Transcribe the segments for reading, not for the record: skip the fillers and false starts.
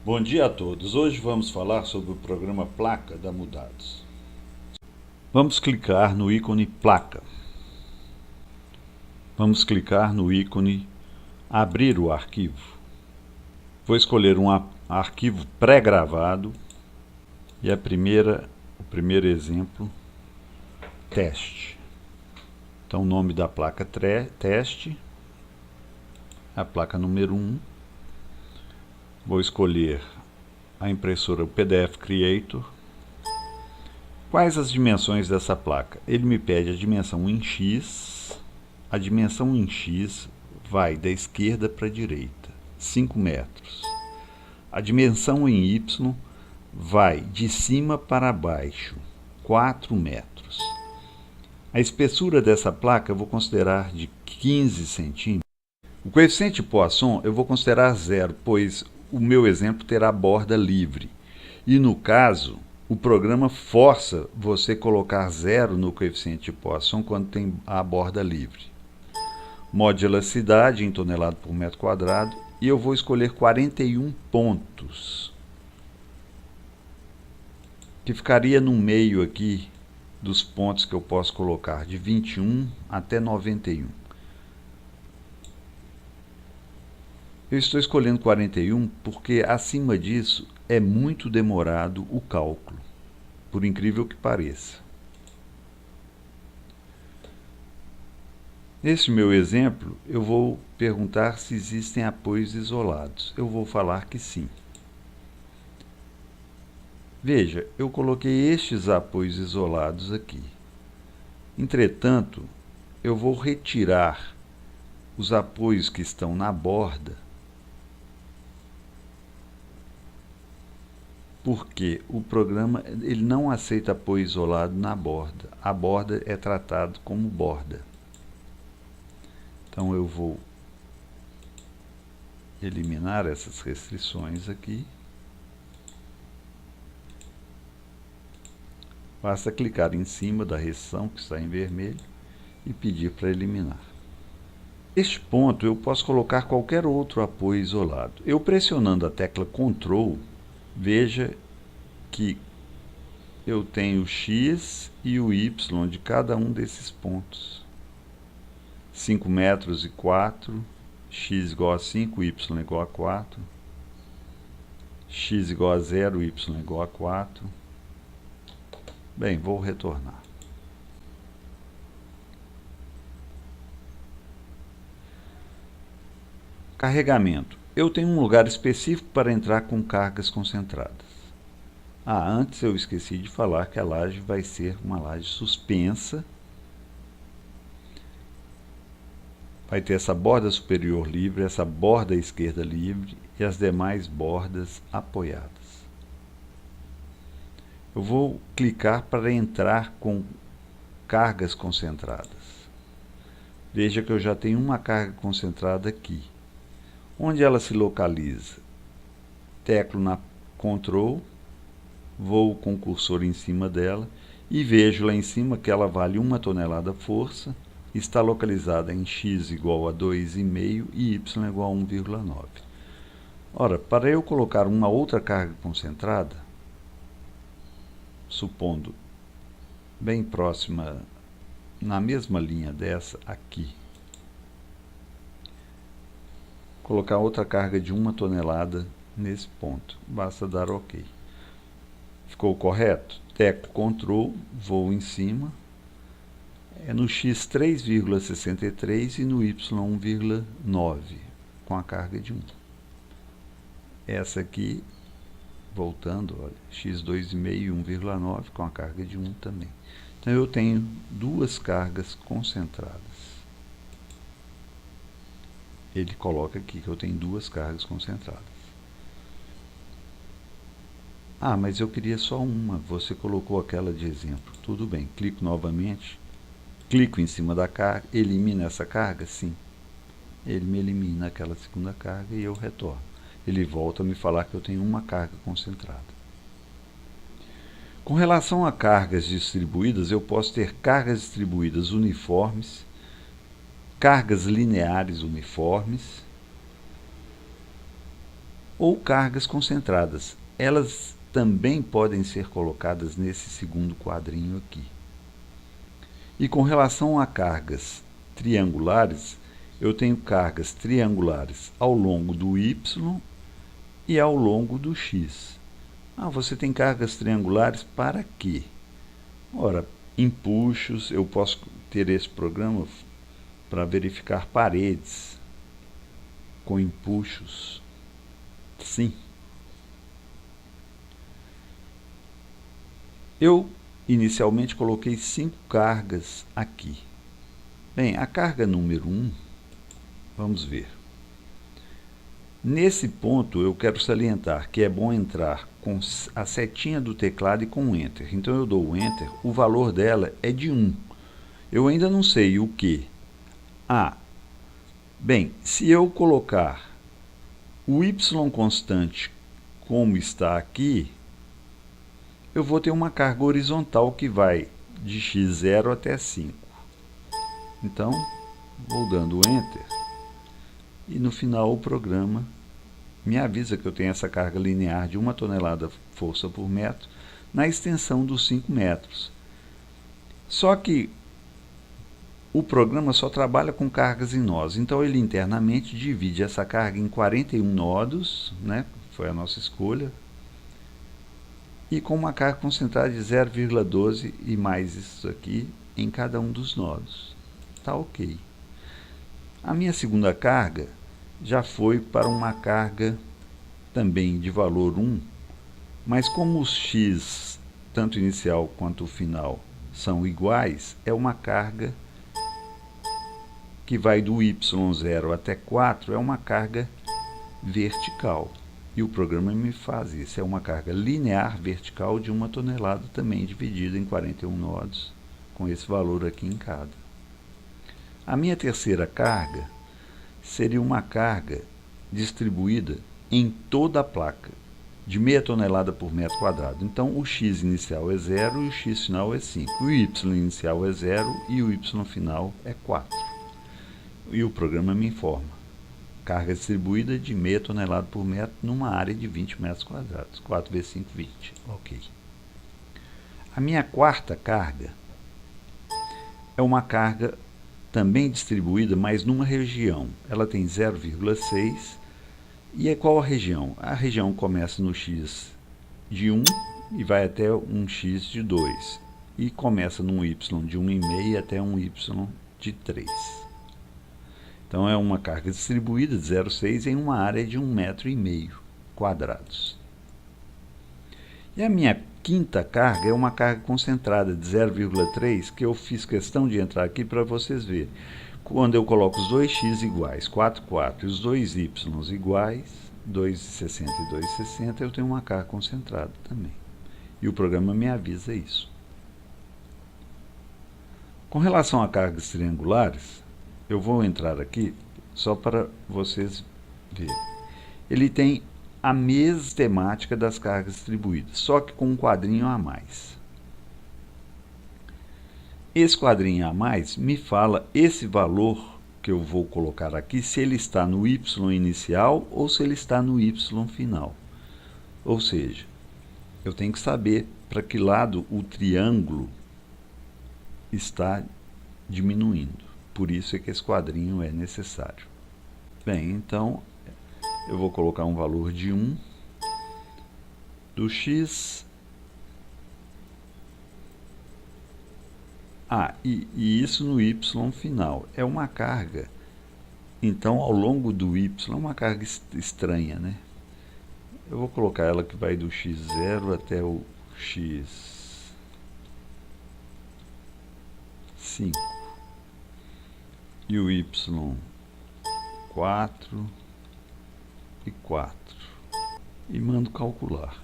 Bom dia a todos. Hoje vamos falar sobre o programa Placa da Mudados. Vamos clicar no ícone Placa. Vamos clicar no ícone Abrir o arquivo. Vou escolher um arquivo pré-gravado e o primeiro exemplo, teste. Então o nome da placa teste, a placa número 1. Vou escolher a impressora PDF Creator. Quais as dimensões dessa placa? Ele me pede a dimensão em X. A dimensão em X vai da esquerda para a direita, 5 metros. A dimensão em Y vai de cima para baixo, 4 metros. A espessura dessa placa eu vou considerar de 15 centímetros. O coeficiente de Poisson eu vou considerar 0, pois o meu exemplo terá borda livre. E no caso, o programa força você colocar 0 no coeficiente de Poisson quando tem a borda livre. Modo de elasticidade em tonelada por metro quadrado. E eu vou escolher 41 pontos. Que ficaria no meio aqui dos pontos que eu posso colocar, de 21 até 91. Eu estou escolhendo 41 porque acima disso é muito demorado o cálculo, por incrível que pareça. Nesse meu exemplo, eu vou perguntar se existem apoios isolados. Eu vou falar que sim. Veja, eu coloquei estes apoios isolados aqui. Entretanto, eu vou retirar os apoios que estão na borda, porque o programa ele não aceita apoio isolado na borda. A borda é tratada como borda. Então eu vou eliminar essas restrições aqui. Basta clicar em cima da restrição que está em vermelho e pedir para eliminar. Neste ponto eu posso colocar qualquer outro apoio isolado. Eu pressionando a tecla Ctrl, veja que eu tenho o X e o Y de cada um desses pontos. 5 metros e 4, X igual a 5, Y igual a 4, X igual a 0, Y igual a 4. Bem, vou retornar. Carregamento. Eu tenho um lugar específico para entrar com cargas concentradas. Antes eu esqueci de falar que a laje vai ser uma laje suspensa. Vai ter essa borda superior livre, essa borda esquerda livre e as demais bordas apoiadas. Eu vou clicar para entrar com cargas concentradas. Veja que eu já tenho uma carga concentrada aqui. Onde ela se localiza? Teclo na Ctrl, vou com o cursor em cima dela e vejo lá em cima que ela vale 1 tonelada força, está localizada em X igual a 2,5 e Y igual a 1,9. Ora, para eu colocar uma outra carga concentrada, supondo bem próxima, na mesma linha dessa aqui, colocar outra carga de 1 tonelada nesse ponto, basta dar OK. Ficou correto? Teclo Ctrl, vou em cima, é no X 3,63 e no Y 1,9, com a carga de 1. Essa aqui, voltando, olha, X 2,5 e 1,9 com a carga de 1 também. Então eu tenho duas cargas concentradas. Ele coloca aqui que eu tenho duas cargas concentradas. Mas eu queria só uma, você colocou aquela de exemplo. Tudo bem, clico novamente, clico em cima da carga, elimina essa carga? Sim. Ele me elimina aquela segunda carga e eu retorno. Ele volta a me falar que eu tenho uma carga concentrada. Com relação a cargas distribuídas, eu posso ter cargas distribuídas uniformes, cargas lineares uniformes, ou cargas concentradas. Elas também podem ser colocadas nesse segundo quadrinho aqui. E com relação a cargas triangulares, eu tenho cargas triangulares ao longo do y e ao longo do x. Você tem cargas triangulares para quê? Ora, empuxos, eu posso ter esse programa para verificar paredes com empuxos. Sim. Eu inicialmente coloquei 5 cargas aqui. Bem, a carga número 1, vamos ver. Nesse ponto eu quero salientar que é bom entrar com a setinha do teclado e com o Enter. Então eu dou o Enter, o valor dela é de 1. Eu ainda não sei o que. Bem, se eu colocar o y constante como está aqui, eu vou ter uma carga horizontal que vai de x0 até 5. Então, vou dando Enter e no final o programa me avisa que eu tenho essa carga linear de 1 tonelada força por metro na extensão dos 5 metros. Só que o programa só trabalha com cargas em nós, então ele internamente divide essa carga em 41 nodos, né? Foi a nossa escolha, e com uma carga concentrada de 0,12 e mais isso aqui em cada um dos nodos. Tá ok. A minha segunda carga já foi para uma carga também de valor 1, mas como os x, tanto inicial quanto o final, são iguais, é uma carga que vai do y0 até 4, é uma carga vertical. E o programa me faz isso, é uma carga linear vertical de 1 tonelada também dividida em 41 nodos, com esse valor aqui em cada. A minha terceira carga seria uma carga distribuída em toda a placa, de meia tonelada por metro quadrado. Então, o x inicial é 0 e o x final é 5. O y inicial é 0 e o y final é 4. E o programa me informa. Carga distribuída de meia tonelada por metro numa área de 20 metros quadrados. 4 vezes 5, 20. Ok. A minha quarta carga é uma carga também distribuída, mas numa região. Ela tem 0,6 e é qual a região? A região começa no x de 1 e vai até um x de 2. E começa num y de 1,5 até um y de 3. Então é uma carga distribuída de 0,6 em uma área de 1,5 m quadrados. E a minha quinta carga é uma carga concentrada de 0,3, que eu fiz questão de entrar aqui para vocês verem. Quando eu coloco os dois x iguais, 4, 4, e os dois y iguais, 2,60 e 2,60, eu tenho uma carga concentrada também. E o programa me avisa isso. Com relação a cargas triangulares, eu vou entrar aqui só para vocês verem. Ele tem a mesma temática das cargas distribuídas, só que com um quadrinho a mais. Esse quadrinho a mais me fala esse valor que eu vou colocar aqui, se ele está no y inicial ou se ele está no y final. Ou seja, eu tenho que saber para que lado o triângulo está diminuindo. Por isso é que esse quadrinho é necessário. Bem, então eu vou colocar um valor de 1 do x. E isso no y final. É uma carga. Então, ao longo do y, é uma carga estranha, né? Eu vou colocar ela que vai do x0 até o x5. E o y 4 e 4. E mando calcular.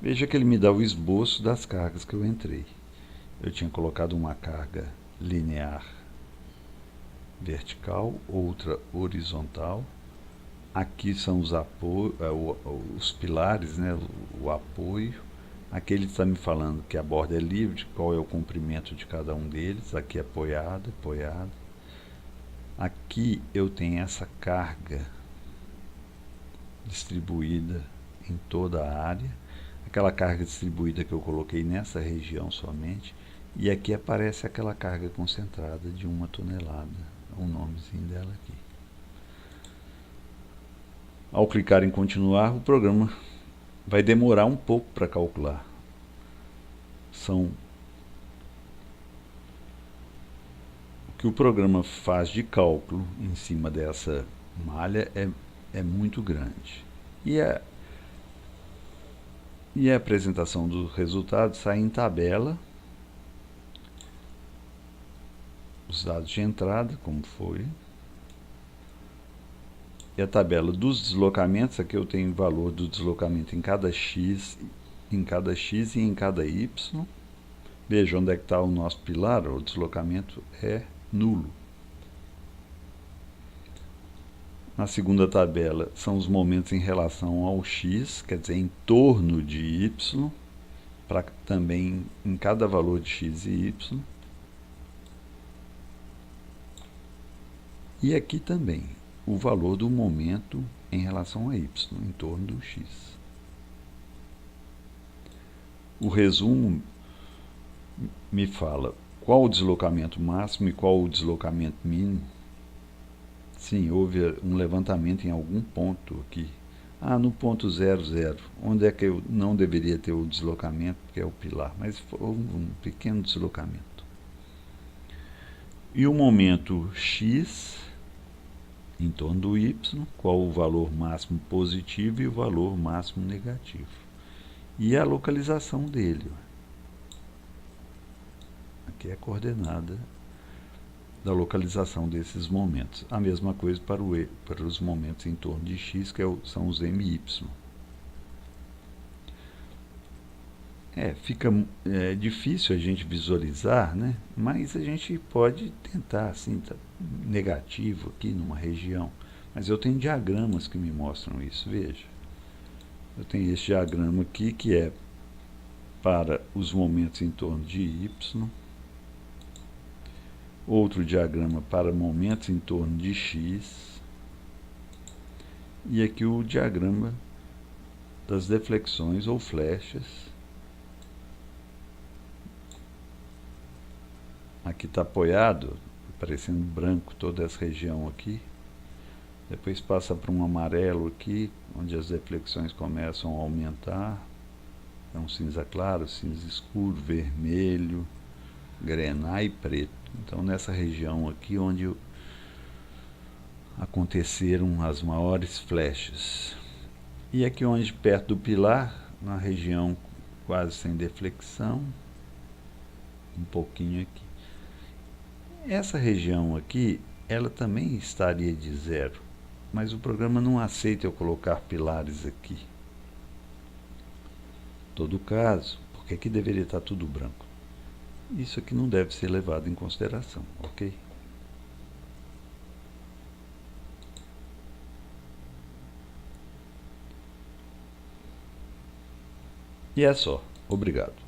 Veja que ele me dá o esboço das cargas que eu entrei. Eu tinha colocado uma carga linear vertical, outra horizontal. Aqui são os pilares, né, o apoio. Aqui ele está me falando que a borda é livre, qual é o comprimento de cada um deles. Aqui apoiado, apoiado. Aqui eu tenho essa carga distribuída em toda a área, aquela carga distribuída que eu coloquei nessa região somente, e aqui aparece aquela carga concentrada de 1 tonelada, o nomezinho dela aqui. Ao clicar em continuar, o programa vai demorar um pouco para calcular. O que o programa faz de cálculo em cima dessa malha é muito grande. E a apresentação dos resultados sai em tabela, os dados de entrada, como foi, e a tabela dos deslocamentos. Aqui eu tenho o valor do deslocamento em cada x e em cada y. Veja onde é que está o nosso pilar, o deslocamento é nulo. Na segunda tabela são os momentos em relação ao x, quer dizer, em torno de y, para também em cada valor de x e y. E aqui também o valor do momento em relação a y, em torno do x. O resumo me fala qual o deslocamento máximo e qual o deslocamento mínimo. Sim, houve um levantamento em algum ponto aqui. No ponto 00, onde é que eu não deveria ter o deslocamento, que é o pilar, mas houve um pequeno deslocamento. E o momento x em torno do y, qual o valor máximo positivo e o valor máximo negativo. E a localização dele. Aqui é a coordenada da localização desses momentos. A mesma coisa para os momentos em torno de x, que são os my. Fica difícil a gente visualizar, né? Mas a gente pode tentar, assim, negativo aqui numa região. Mas eu tenho diagramas que me mostram isso, veja. Eu tenho esse diagrama aqui que é para os momentos em torno de y. Outro diagrama para momentos em torno de x. E aqui o diagrama das deflexões ou flechas. Aqui está apoiado, parecendo branco toda essa região aqui. Depois passa para um amarelo aqui, onde as deflexões começam a aumentar. É um cinza claro, cinza escuro, vermelho, grená e preto. Então nessa região aqui onde aconteceram as maiores flechas. E aqui onde perto do pilar, na região quase sem deflexão, um pouquinho aqui. Essa região aqui, ela também estaria de zero, mas o programa não aceita eu colocar pilares aqui. Em todo caso, porque aqui deveria estar tudo branco. Isso aqui não deve ser levado em consideração, ok? E é só. Obrigado.